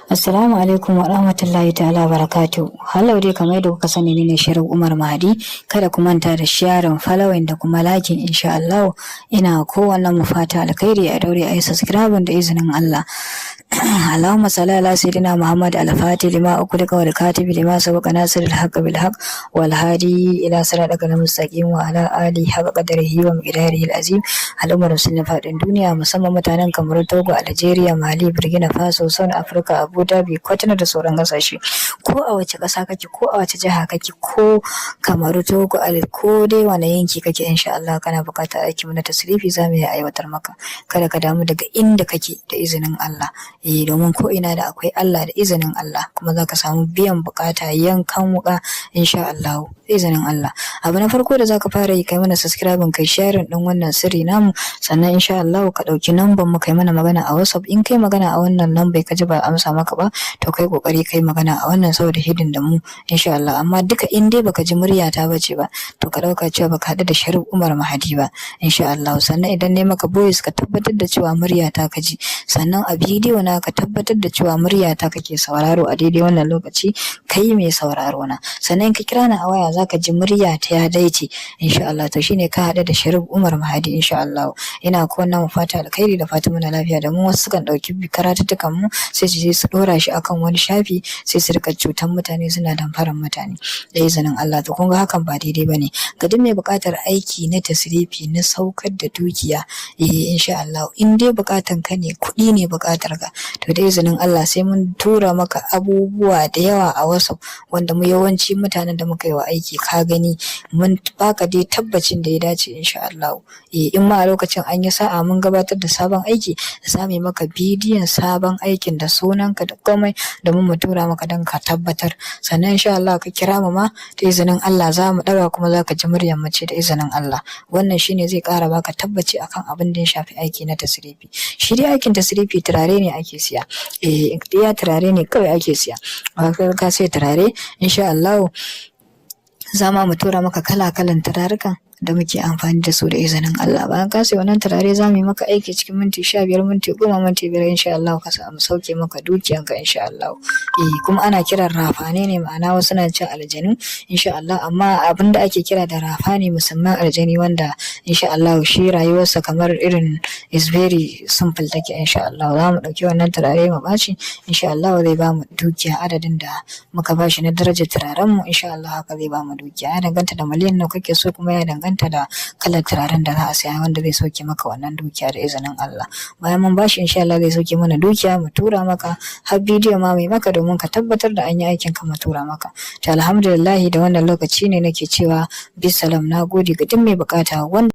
Assalamu alaikum wa rahmatullahi ta'ala barakatuh. Halau dai kamar yadda kuka sani ne Shirin Umar Mahdi. Kada ku manta da sharing, following da kuma liking insha Allah. Ina kowanne mu fata alkhairi a daure ayi subscribe da izinin Allah. Allahumma salli ala sayyidina Muhammad al-Fatih lima ukulika wal katib lima sabaqa nasir al-haqq bil haqq wal hadi ila siratal mustaqim wa ala alihi haqqa qadrihi wa miqdarihi al-azim. Al'ummar musulmin fadin duniya musamman mutanen kamar Togo, Algeria, Mali, Burkina Faso, South Africa, Abu Dhabi, Kwatana da sauran kasashe. Ko a wace ƙasa kake, ko a wace jiha kake, ko kamar Togo, ko dai wani yanki kake, insha Allah kana buƙatar aiki na tasrifi za mu yi aiwatar maka. Kada ka damu daga inda kake da izinin Allah. Domin ko ina da akwai Allah da izinin Allah, kuma za ka samu biyan buƙata yankan wuƙa insha Allah izinin Allah. Abu na farko da za ka fara yi kai mana subscribe, kai sharing din wannan sirri namu, sannan insha Allah ka ɗauki number mu kai mana magana a WhatsApp. In kai magana a wannan number ka ji ba amsa maka ba, to kai kokari kai magana a wannan saboda hidin da mu insha Allah. Amma duka in dai baka ji murya ta bace ba, to ka dauka cewa baka haɗu da Sharif Umar Mahdi ba insha Allah. Sannan idan ne maka voice ka tabbatar da cewa murya ta ka ji, sannan a bidiyo na ka tabbatar da cewa murya ta kake sauraro a daidai wannan lokaci, kai mai sauraro na. Sannan ka kira ni a waya zaka ji murya ta ya dace insha Allah. To shine ka haɗu da Sharif Umar Mahdi insha Allah. Ina ko wannan mu fata alkhairi da fatan muna lafiya da mu. Wasu kan dauki karatuttukan mu sai su je su dora shi akan wani shafi sai su rika cutan mutane, suna damfaran mutane da izinin Allah. To kun ga hakan ba daidai bane. Ga duk mai buƙatar aiki na tasrifi na saukar da dukiya, insha Allah in dai buƙatan ka ne, kuɗi ne buƙatar ka, to da izinin Allah sai mun tura maka abubuwa da yawa a WhatsApp wanda mu yawanci mutanen da muka yi wa aiki ka gani, mun baka dai tabbacin da ya dace insha Allah. In ma a lokacin an yi sa'a mun gabatar da sabon aiki, za mu yi maka bidiyon sabon aikin da sunanka da komai domin mu tura maka don ka tabbatar. Sannan insha Allah ka kira mu ma da izinin Allah za mu ɗaga kuma za ka ji muryar mu ce da izinin Allah. Wannan shine zai ƙara baka tabbaci akan abin da ya shafi aiki na tasrifi. Shi dai aikin tasrifi turare ne ake siya. Iya turare ne kawai ake siya. Ka sai turare insha Allah za mu tura maka kala-kalan turarukan da muke amfani da su da izinin Allah. Bayan ka sai wannan turare za mu yi maka aiki cikin minti 15, minti 10, minti 5 insha Allah ka samu sauke maka dukiyanka insha Allah. Kuma ana kiran rafane ne, ma'ana wasu na cin aljanu insha Allah, amma abin da ake kira da rafane musamman aljani wanda insha Allah shi rayuwarsa kamar irin is very simple take insha Allah. Za mu ɗauki wannan turare mu bashi insha Allah zai ba mu dukiya adadin da muka bashi na darajar turaren mu insha Allah, haka zai ba mu dukiya. Ya danganta da miliyan nawa kake so, kuma ya danganta da kalar turaren da za a saya wanda zai sauke maka wannan dukiya da izinin Allah. Bayan mun bashi insha Allah zai sauke mana dukiya, mu tura maka har bidiyo ma mai maka domin ka tabbatar da an yi aikin ka, mu tura maka. To alhamdulillah da wannan lokaci ne nake cewa bisalam, nagode ga duk mai bukata wanda